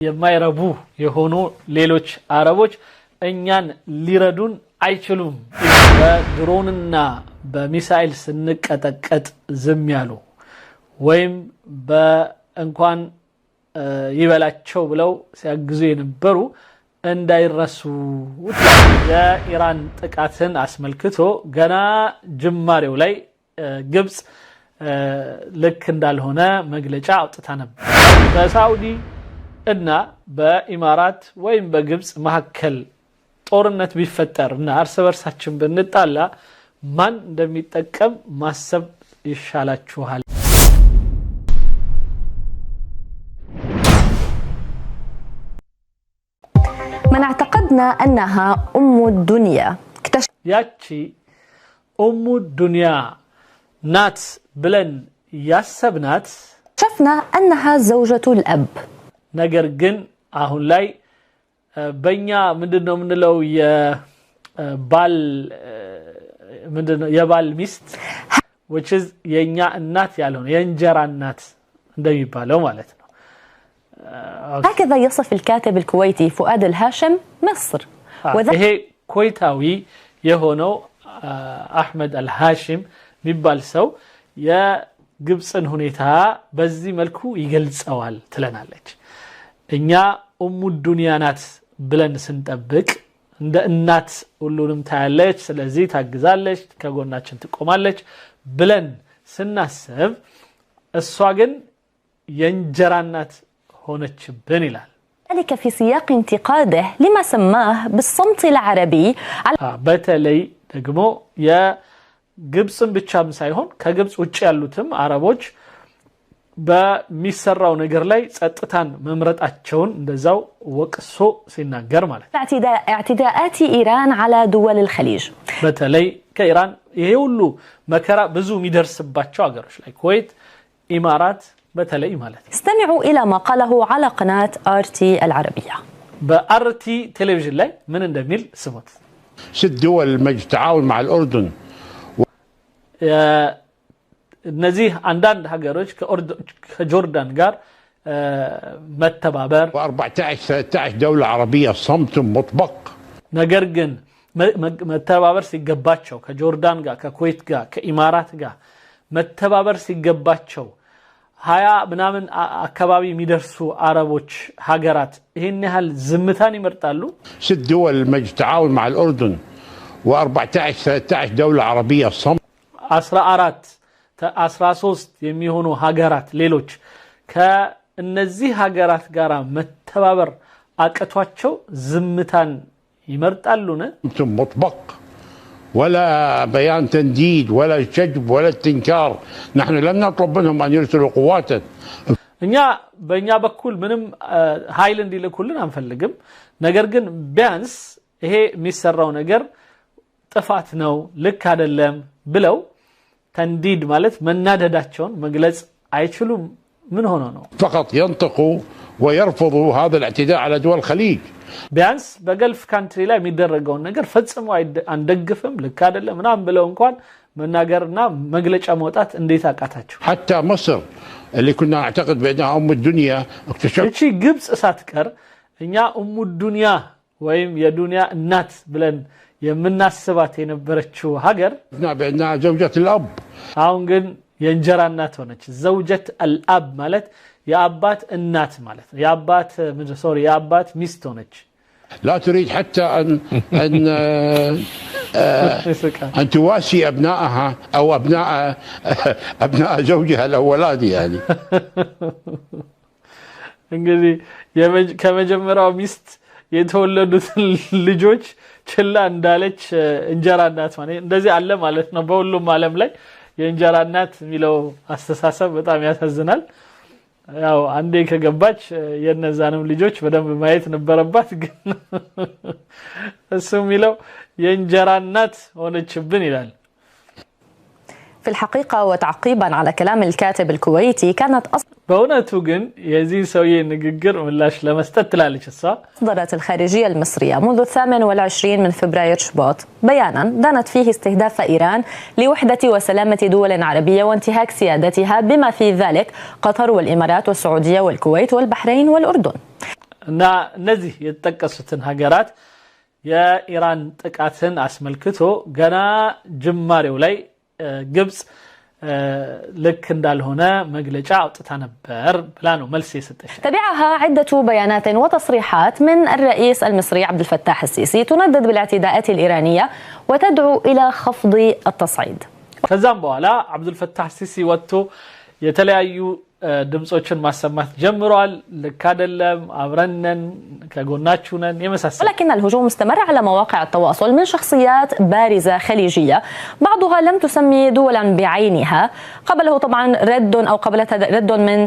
የማይረቡ የሆኑ ሌሎች አረቦች እኛን ሊረዱን አይችሉም። በድሮንና በሚሳኤል ስንቀጠቀጥ ዝም ያሉ ወይም በእንኳን ይበላቸው ብለው ሲያግዙ የነበሩ እንዳይረሱ። የኢራን ጥቃትን አስመልክቶ ገና ጅማሬው ላይ ግብጽ ልክ እንዳልሆነ መግለጫ አውጥታ ነበር። በሳዑዲ እና በኢማራት ወይም በግብጽ መካከል ጦርነት ቢፈጠር እና እርስ በርሳችን ብንጣላ ማን እንደሚጠቀም ማሰብ ይሻላችኋል። من اعتقدنا أنها أم الدنيا ياتشي أم الدنيا نات بلن ياسبنات شفنا أنها زوجة الأب ነገር ግን አሁን ላይ በእኛ ምንድነው ምንለው የባል ምንድነው የባል ሚስት which is የኛ እናት ያለው የእንጀራ እናት እንደሚባለው ማለት ነው። هكذا يصف الكاتب الكويتي فؤاد الهاشم مصر ይሄ ኮይታዊ የሆነው አህመድ አልሃሽም የሚባል ሰው የግብጽን ሁኔታ በዚህ መልኩ ይገልጸዋል ትለናለች። እኛ ኡሙ ዱንያ ናት ብለን ስንጠብቅ እንደ እናት ሁሉንም ታያለች፣ ስለዚህ ታግዛለች፣ ከጎናችን ትቆማለች ብለን ስናስብ እሷ ግን የእንጀራ እናት ሆነችብን ይላል። ذلك في سياق انتقاده لما سماه بالصمت العربي በተለይ ደግሞ የግብጽን ብቻም ሳይሆን ከግብጽ ውጭ ያሉትም አረቦች በሚሰራው ነገር ላይ ጸጥታን መምረጣቸውን እንደዛው ወቅሶ ሲናገር ማለት اعتداءات إيران على دول الخليج በተለይ ከኢራን ይሄ ሁሉ መከራ ብዙ የሚደርስባቸው አገሮች ላይ ኩዌት፣ ኢማራት በተለይ ማለት استمعوا إلى ما قاله على قناة RT العربية በአርቲ ቴሌቪዥን ላይ ምን እንደሚል ስሙት። 6 دول المجلس التعاون مع الأردن እነዚህ አንዳንድ ሀገሮች ከጆርዳን ጋር መተባበር و14-13 دولة عربية صمت مطبق ነገር ግን መተባበር ሲገባቸው ከጆርዳን ጋር ከኩዌት ጋር ከኢማራት ጋር መተባበር ሲገባቸው 20 ምናምን አካባቢ የሚደርሱ አረቦች ሀገራት ይሄን ያህል ዝምታን ይመርጣሉ። 6 دول المجلس التعاون مع الأردن و14-13 دولة عربية صمت 13 የሚሆኑ ሀገራት ሌሎች ከነዚህ ሀገራት ጋር መተባበር አቀቷቸው ዝምታን ይመርጣሉን? مطبق ولا بيان تنديد ولا شجب ولا استنكار. نحن لم نطلب منهم أن يرسلوا قواتا. እኛ በእኛ በኩል ምንም ኃይል እንዲልኩልን አንፈልግም። ነገር ግን ቢያንስ ይሄ የሚሰራው ነገር ጥፋት ነው፣ ልክ አይደለም ብለው تنديد مالت منادداتهم مجلس አይችሉም። ምን ሆኖ ነው? فقط ينطقوا ويرفضوا هذا الاعتداء على دول الخليج. ቢያንስ በገልፍ ካንትሪ ላይ የሚደረገውን ነገር ፈጽሞ አንደግፍም፣ ልክ አይደለም ምናምን ብለው እንኳን መናገርና መግለጫ ማውጣት እንዴት አቃታቸው? حتى مصر اللي كنا نعتقد بانها ام الدنيا اكتشف እቺ ግብጽ ሳትቀር እኛ ኡሙ ዱንያ ወይም የዱንያ እናት ብለን የምናስባት የነበረችው ሀገር بانها زوجة الاب አሁን ግን የእንጀራ እናት ሆነች። ዘውጀት አልአብ ማለት የአባት እናት ማለት ነው። የአባት ሚስት ሆነች። لا تريد حتى ان تواسي ابنائها او ابناء زوجها الاولاني يعني እንግዲህ ከመጀመሪያው ሚስት የተወለዱት ልጆች ችላ እንዳለች እንጀራ እናት ማለት እንደዚህ አለ ማለት ነው። በሁሉም ዓለም ላይ የእንጀራ እናት የሚለው አስተሳሰብ በጣም ያሳዝናል። ያው አንዴ ከገባች የነዛንም ልጆች በደንብ ማየት ነበረባት። ግን እሱ የሚለው የእንጀራ እናት ሆነችብን ይላል። في الحقيقة وتعقيبا على كلام الكاتب الكويتي كانت በእውነቱ ግን የዚህ ሰውዬ ንግግር ምላሽ ለመስጠት ትላለች እሷ أصدرت الخارجية المصرية منذ 28 من فبراير شباط بيانا دانت فيه استهداف إيران لوحدة وسلامة دول عربية وانتهاك سيادتها بما في ذلك قطر والإمارات والسعودية والكويت والبحرين والأردن. እና እነዚህ የተጠቀሱትን ሀገራት የኢራን ጥቃትን አስመልክቶ ገና ጅማሬው ላይ ግብጽ لك እንዳልሆነ መግለጫ አውጥታ ነበር ብላ ነው መልስ የሰጠች። تبعها عدة بيانات وتصريحات من الرئيس المصري عبد الفتاح السيسي تندد بالاعتداءات الإيرانية وتدعو إلى خفض التصعيد. ከዛም በኋላ عبد الفتاح السيسي ወጥቶ የተለያዩ ድምጾችን ማሰማት ጀምሯል። ልክ አይደለም አብረነን ከጎናችሁ ነን የመሳሰሉ ولكن الهجوم استمر على مواقع التواصل من شخصيات بارزة خليجية بعضها لم تسمي دولا بعينها قبله طبعا قبلتها رد من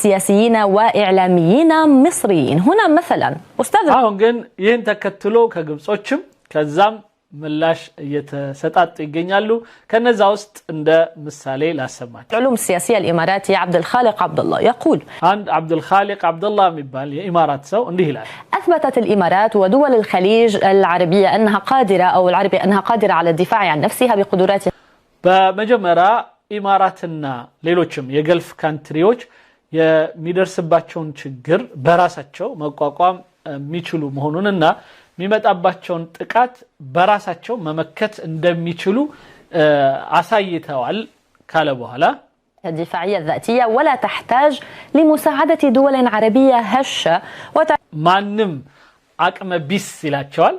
سياسيين وإعلاميين مصريين. هنا مثلا أستاذ አሁን ግን ይህን ተከትሎ ከግብጾችም ከዛም ምላሽ እየተሰጣጡ ይገኛሉ። ከነዛ ውስጥ እንደ ምሳሌ ላሰማችሁ። العلوم السياسية الإماراتي عبد الخالق عبد الله يقول አንድ عبد الخالق عبد الله የሚባል የኢማራት ሰው እንዲህ ይላል أثبتت الإمارات ودول الخليج العربية أنها قادرة على الدفاع عن نفسها بقدراتها. በመጀመሪያ ኢማራትና ሌሎችም የገልፍ ካንትሪዎች የሚደርስባቸውን ችግር በራሳቸው መቋቋም የሚችሉ መሆኑንና የሚመጣባቸውን ጥቃት በራሳቸው መመከት እንደሚችሉ አሳይተዋል ካለ በኋላ الدفاعية الذاتية ولا تحتاج لمساعدة دول عربية هشة ማንም አቅመ ቢስ ይላቸዋል።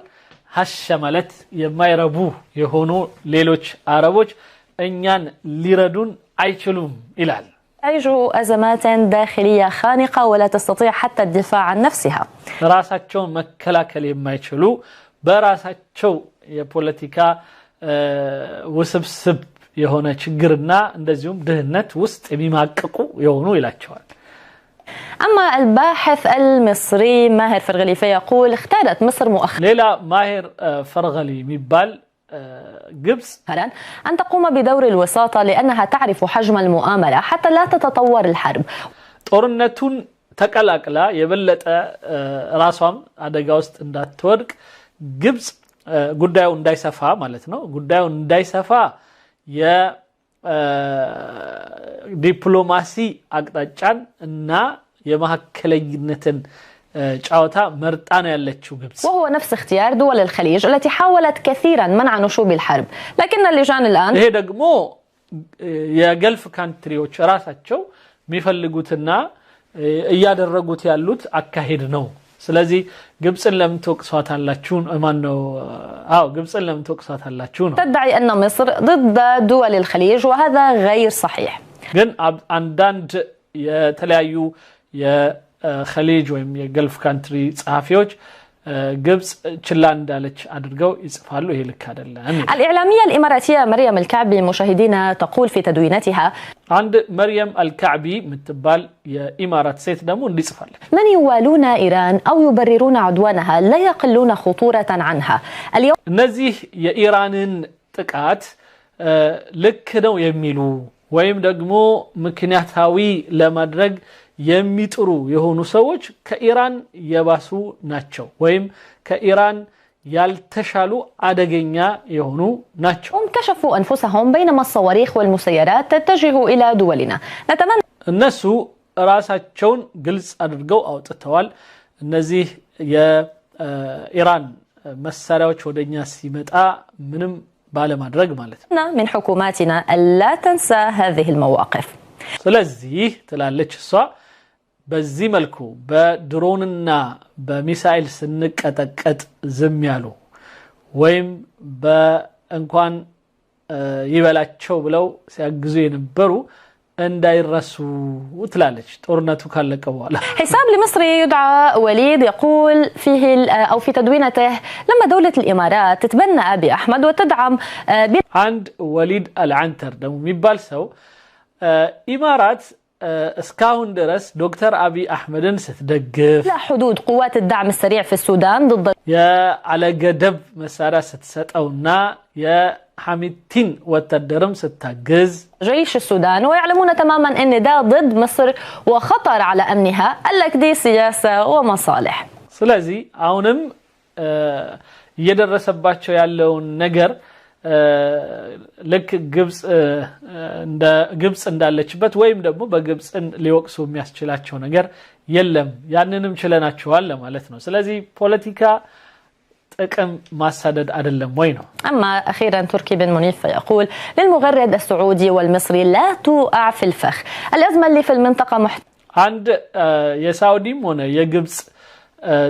ሀሸ ማለት የማይረቡ የሆኑ ሌሎች አረቦች እኛን ሊረዱን አይችሉም ይላል። تعيش أزمات داخلية خانقة ولا تستطيع حتى الدفاع عن نفسها. ራሳቸውን መከላከል የማይችሉ በራሳቸው የፖለቲካ ውስብስብ የሆነ ችግርና እንደዚሁም ድህነት ውስጥ የሚማቀቁ የሆኑ ይላቸዋል። أما الباحث المصري ماهر فرغلي فيقول اختارت مصر مؤخرا ሌላ ማሄር ፈርገሊ የሚባል ግብጽ أن تقوم بدور الوساطة لأنها تعرف حجم المؤامرة حتى لا تتطور الحرب. ጦርነቱን ተቀላቅላ የበለጠ ራሷም አደጋ ውስጥ እንዳትወድቅ ግብጽ ጉዳዩ እንዳይሰፋ ማለት ነው ጉዳዩ እንዳይሰፋ የዲፕሎማሲ አቅጣጫን እና የማከለኝነትን ጫውታ مرطان ያለችው ግብጽ وهو نفس اختيار دول الخليج التي حاولت كثيرا منع نشوب الحرب لكن اللجان الآن ይሄ ደግሞ የገልፍ ካንትሪዎች ራሳቸው የሚፈልጉትና እያደረጉት ያሉት አካሄድ ነው። ስለዚህ ግብጽን ለምን ተወቅሷታላችሁ ማን ነው ግብጽን ለምን ተወቅሷታላችሁ ነው። تدعي أن مصر ضد دول الخليج وهذا غير صحيح. ግን አንዳንድ የተለያዩ የخليج ወይም የገልፍ ካንትሪ ጸሐፊዎች ግብጽ ችላ እንዳለች አድርገው ይጽፋሉ። ይሄ ልክ አይደለም። الإعلامية الإماراتية مريم الكعبي مشاهدينا تقول في تدوينتها عند مريم الكعبي متبال የኢማራት ሴት ደግሞ እንዲጽፋለች من يوالون إيران أو يبررون عدوانها لا يقلون خطورة عنها. اليوم እነዚህ የኢራንን ጥቃት ልክ ነው የሚሉ ወይም ደግሞ ምክንያታዊ ለማድረግ የሚጥሩ የሆኑ ሰዎች ከኢራን የባሱ ናቸው ወይም ከኢራን ያልተሻሉ አደገኛ የሆኑ ናቸው። هم كشفوا أنفسهم بينما الصواريخ والمسيرات تتجه إلى دولنا. نتمنى እነሱ ራሳቸውን ግልጽ አድርገው አውጥተዋል። እነዚህ የኢራን መሳሪያዎች ወደኛ ሲመጣ ምንም ባለማድረግ ማለት ነው። من حكوماتنا ألا تنسى هذه المواقف. ስለዚህ ትላለች እሷ በዚህ መልኩ በድሮንና በሚሳኤል ስንቀጠቀጥ ዝም ያሉ ወይም በእንኳን ይበላቸው ብለው ሲያግዙ የነበሩ እንዳይረሱ ትላለች ጦርነቱ ካለቀ በኋላ። حساب لمصري يدعى وليد يقول فيه أو في تدوينته لما دولة الإمارات تتبنى أبي أحمد وتدعم عند وليد العنتر ደግሞ የሚባል ሰው ኢማራት እስካሁን ድረስ ዶክተር አብይ አህመድን ስትደግፍ لا حدود قوات الدعم السريع في السودان ضد ያለ ገደብ መሳሪያ ስትሰጠውና የሐሚቲን ወታደርም ስታግዝ جيش السودان ويعلمون تماما ان ده ضد مصر وخطر على امنها قال لك دي سياسه ومصالح. ስለዚህ አሁንም እየደረሰባቸው ያለውን ነገር ልክ ግብጽ እንዳለችበት ወይም ደግሞ በግብጽን ሊወቅሱ የሚያስችላቸው ነገር የለም ያንንም ችለናቸዋል ማለት ነው ስለዚህ ፖለቲካ ጥቅም ማሳደድ አይደለም ወይ ነው أما أخيرا تركي بن منيف يقول للمغرد السعودي والمصري لا توقع في الفخ الأزمة اللي في المنطقة عند የሳውዲም ሆነ የግብጽ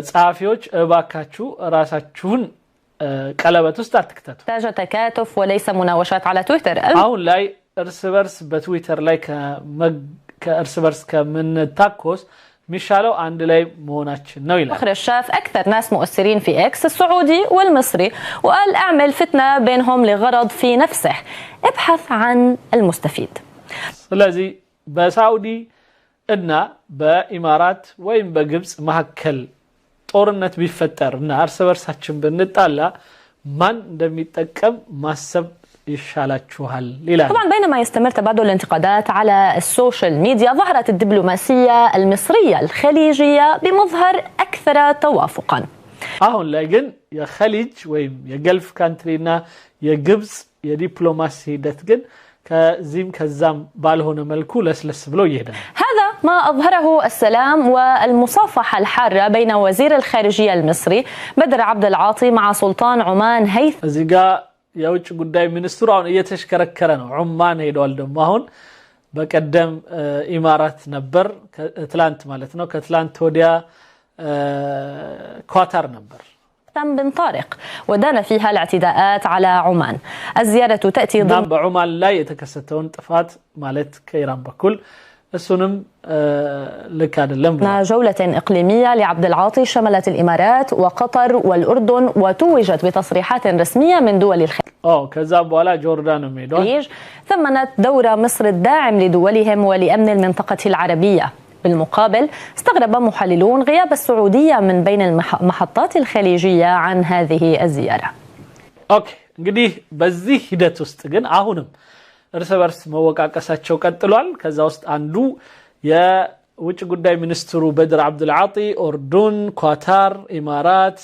ጻፊዎች እባካችሁ ራሳችሁን ቀለበት ውስጥ አትክተቱ تحتاج تكاتف وليس مناوشات على تويتر አሁን ላይ እርስ በርስ በትዊተር ላይ ከእርስ በርስ ከምንታኮስ مشالو عند لي موناتشن نو يلا فخر الشاف أكثر ناس مؤثرين في إكس السعودي والمصري وقال أعمل فتنة بينهم لغرض في نفسه ابحث عن المستفيد ስለዚህ በሳውዲ እና በኢማራት ወይም በግብጽ መሐከል ጦርነት ቢፈጠርና እርስ በርሳችን ብንጣላ ማን እንደሚጠቀም ማሰብ يشالاتشوهال طبعا بينما يستمر تبادل الانتقادات على السوشيال ميديا ظهرت الدبلوماسية المصرية الخليجية بمظهر أكثر توافقا አሁን ላይ ግን የخليج ወይም የገልፍ ካንትሪና የግብጽ የዲፕሎማሲ ሂደት ግን ከዚህም ከዛም ባልሆነ መልኩ ለስለስ ብሎ ይሄዳል هذا ما أظهره السلام والمصافحة الحارة بين وزير الخارجية المصري بدر عبد العاطي مع سلطان عمان هيثم የውጭ ጉዳይ ሚኒስትሩ አሁን እየተሽከረከረ ነው ዑማን ሄዷል ደሞ አሁን በቀደም ኢማራት ነበር ትላንት ማለት ነው ከትላንት ወዲያ ኳታር ነበር بن طارق ودان فيها الاعتداءات على عمان الزيارة تأتي ضمن بعمان لا يتكستون طفات مالت كيران بكل السنم لكاد اللمب جولة إقليمية لعبد العاطي شملت الإمارات وقطر والأردن وتوجت بتصريحات رسمية من دول الخليج كذاب ولا جوردان وميدون ثمنت دور مصر الداعم لدولهم ولأمن المنطقة العربية بالمقابل استغرب محللون غياب السعودية من بين المحطات الخليجية عن هذه الزيارة እንግዲህ በዚህ ሂደት ውስጥ ግን አሁንም እርስ በርስ መወቃቀሳቸው ቀጥሏል ከዛ ውስጥ አንዱ የውጭ ጉዳይ ሚኒስትሩ በድር አብዱል አጢ ኦርዱን ኳታር ኢማራት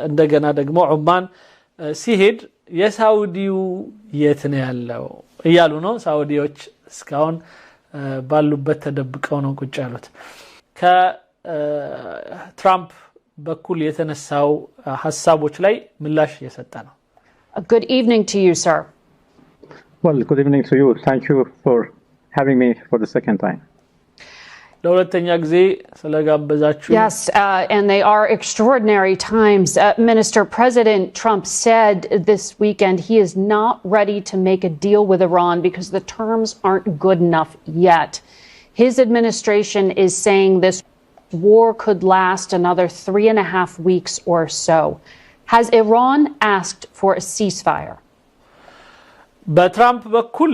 እንደገና ደግሞ ዑማን ሲሄድ የሳውዲው የት ነው ያለው እያሉ ነው ሳውዲዎች እስካሁን ባሉበት ተደብቀው ነው ቁጭ ያሉት ከትራምፕ በኩል የተነሳው ሐሳቦች ላይ ምላሽ እየሰጠ ነው Good evening to you sir Well, good evening to you. Thank you for having me for the second time. Yes, and they are extraordinary times. Minister, President Trump said this weekend he is not ready to make a deal with Iran because the terms aren't good enough yet. His administration is saying this war could last another 3.5 weeks or so. Has Iran asked for a ceasefire? በትራምፕ በኩል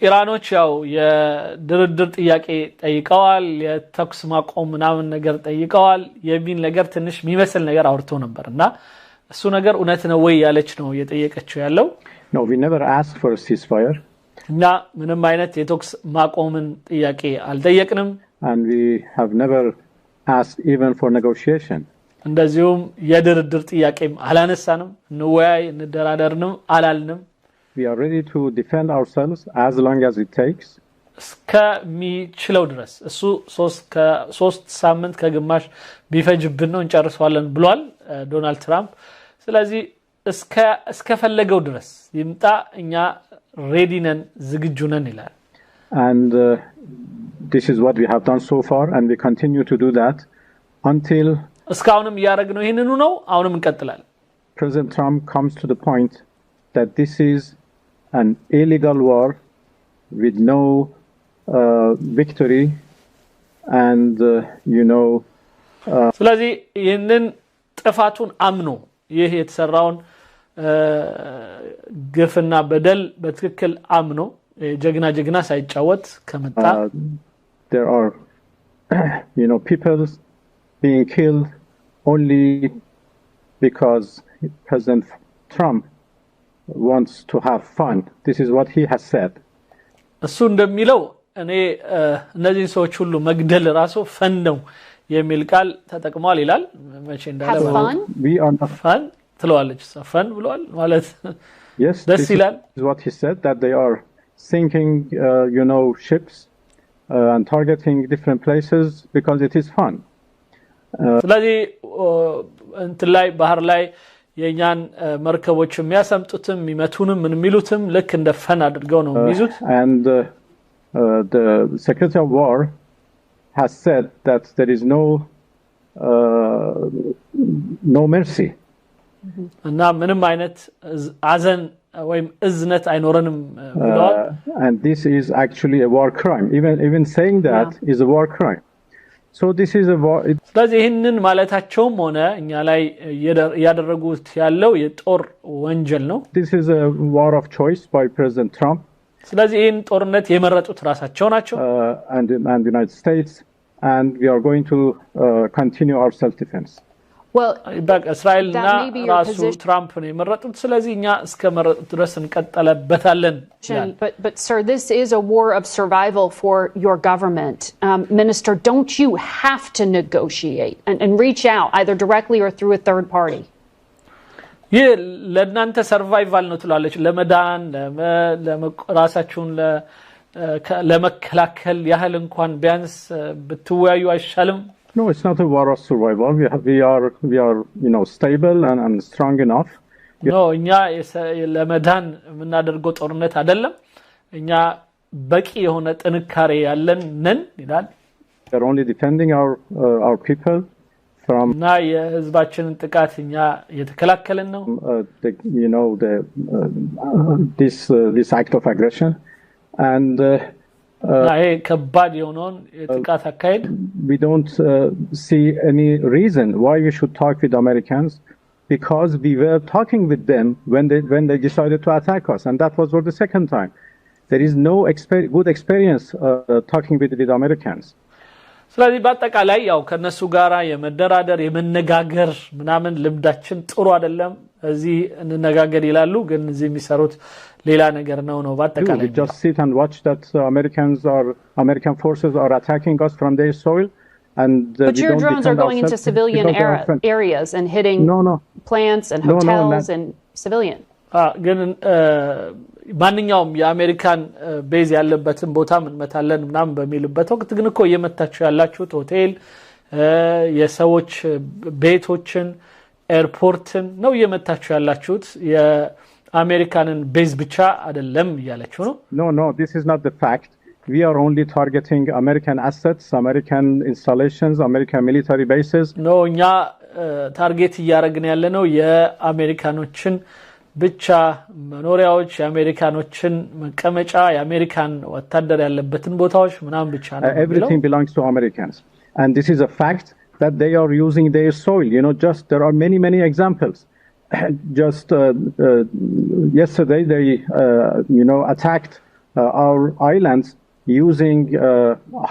ኢራኖች ያው የድርድር ጥያቄ ጠይቀዋል የተኩስ ማቆም ምናምን ነገር ጠይቀዋል የሚል ነገር ትንሽ የሚመስል ነገር አውርቶ ነበርና እሱ ነገር እውነት ነው ወይ ያለች ነው የጠየቀችው ያለው No, we never asked for a ceasefire. እና ምንም አይነት የተኩስ ማቆምን ጥያቄ አልጠየቅንም And we have never asked even for negotiation. እንደዚሁም የድርድር ጥያቄም አላነሳንም እንወያይ እንደራደርንም አላልንም We are ready to defend ourselves as long as it takes. እስከሚችለው ድረስ እሱ 3 ሳምንት ከግማሽ ቢፈጅብን ነው እንጨርሰዋለን ብሏል ዶናልድ ትራምፕ ስለዚህ እስከፈለገው ድረስ ይምጣ እኛ ሬዲ ነን ዝግጁ ነን ይላል And this is what we have done so far and we continue to do that until እስካሁንም ያደረግነው ይሄንኑ ነው አሁንም እንቀጥላለን President Trump comes to the point that this is an illegal war with no victory and ስለዚህ ይህንን ጥፋቱን አምኖ ይህ የተሰራውን ግፍና በደል በትክክል አምኖ ጀግና ሳይጫወት ከመጣ there are people being killed only because President Trump wants to have fun. This is what he has said. እሱ እንደሚለው እኔ እነዚህ ሰዎች ሁሉ መግደል ራሱ ፈን ነው የሚል ቃል ተጠቅሟል ይላል መቼ እንዳለ we are not fun ትለዋለች ፈን ብሏል ማለት Yes, this is what he said, that they are sinking, ships and targeting different places because it is fun. ስለዚህ እንትን ላይ ባህር ላይ የኛን መርከቦች የሚያሰምጡትም የሚመቱንም ምን የሚሉትም ልክ እንደ ፈን አድርገው ነው የሚይዙት and the Secretary of War has said that there is no mercy. እና ምንም አይነት አዘን ወይም እዝነት አይኖርንም ብለዋል and this is actually a war crime. Even saying that is a war crime. So this is a war. ስለዚህ ይህንን ማለታቸውም ሆነ እኛ ላይ ያደረጉት ያለው የጦር ወንጀል ነው This is a war of choice by President Trump. ስለዚህ ይህን ጦርነት የመረጡት ራሳቸው ናቸው and the United States, and we are going to continue our self-defense. Well, እስራኤልና ራሱ ትራምፕ ነው የመረጡት ስለዚህ እኛ እስከመረጡት ድረስ እንቀጥለበታለን but sir, this is a war of survival for your government. Minister, don't you have to negotiate and reach out either directly or through a third party? ይህ ለእናንተ ሰርቫይቫል ነው ትላለች ለመዳን ራሳችሁን ለመከላከል ያህል እንኳን ቢያንስ ብትወያዩ አይሻልም No, it's not a war of survival. We are stable and strong enough. No, እኛ ለመዳን የምናደርገው ጦርነት አይደለም እኛ በቂ የሆነ ጥንካሬ ያለን ነን ይላል We are only defending our people from እና የህዝባችንን ጥቃት እኛ እየተከላከልን ነው this act of aggression and ይሄ ከባድ የሆነውን የጥቃት አካሄድ we don't see any reason why we should talk with Americans because we were talking with them when they decided to attack us and that was for the second time. There is no good experience talking with Americans. ስለዚህ በአጠቃላይ ያው ከነሱ ጋራ የመደራደር የመነጋገር ምናምን ልምዳችን ጥሩ አይደለም እዚህ እንነጋገር ይላሉ ግን እዚህ የሚሰሩት ሌላ ነገር ነው በአጠቃላይ We just sit and watch that American forces are attacking us from their soil and but your drones are going into civilian areas and hitting plants and hotels and civilian. ግን ማንኛውም የአሜሪካን ቤዝ ያለበትን ቦታ እንመታለን ምናምን በሚልበት ወቅት ግን እኮ እየመታችሁ ያላችሁት ሆቴል የሰዎች ቤቶችን ኤርፖርትን ነው እየመታችሁ ያላችሁት የአሜሪካንን ቤዝ ብቻ አይደለም ያላችሁ ነው No, this is not the fact. We are only targeting American assets, American installations, American military bases. No, እኛ ታርጌት እያደረግን ያለነው የአሜሪካኖችን ብቻ መኖሪያዎች የአሜሪካኖችን መቀመጫ የአሜሪካን ወታደር ያለበትን ቦታዎች ምናምን ብቻ ነው Everything belongs to Americans and this is a fact that they are using their soil. Just there are many examples. Just yesterday they attacked our islands using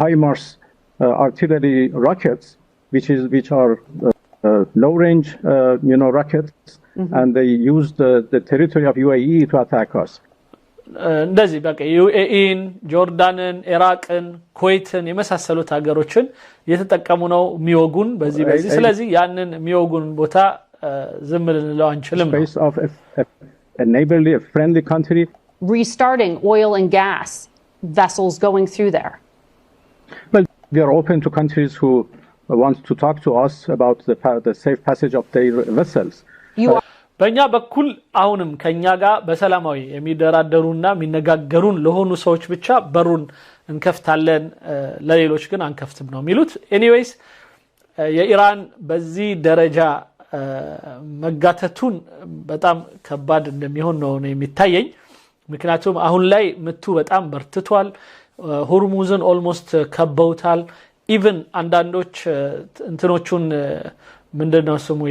HIMARS artillery rockets which are low range rockets. And they used the territory of UAE to attack us. እንደዚህ በቃ ዩኤኢን ጆርዳንን ኢራቅን ኩዌትን የመሳሰሉት ሀገሮችን እየተጠቀሙ ነው የሚወጉን በዚህ ስለዚህ ያንን የሚወጉን ቦታ ዝም ልንለው አንችልም space of a neighborly a friendly country restarting oil and gas vessels going through there. Well, we are open to countries who want to talk to us about the safe passage of their vessels. በእኛ በኩል አሁንም ከኛ ጋር በሰላማዊ የሚደራደሩና የሚነጋገሩን ለሆኑ ሰዎች ብቻ በሩን እንከፍታለን ለሌሎች ግን አንከፍትም ነው የሚሉት ኤኒዌይስ የኢራን በዚህ ደረጃ መጋተቱን በጣም ከባድ እንደሚሆን ነው የሚታየኝ ምክንያቱም አሁን ላይ ምቱ በጣም በርትቷል ሆርሙዝን ኦልሞስት ከበውታል ኢቭን አንዳንዶች እንትኖቹን ምንድነው ስሙ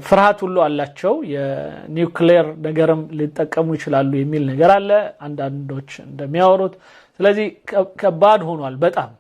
ፍርሃት ሁሉ አላቸው የኒውክሌር ነገርም ሊጠቀሙ ይችላሉ የሚል ነገር አለ አንዳንዶች እንደሚያወሩት ስለዚህ ከባድ ሆኗል በጣም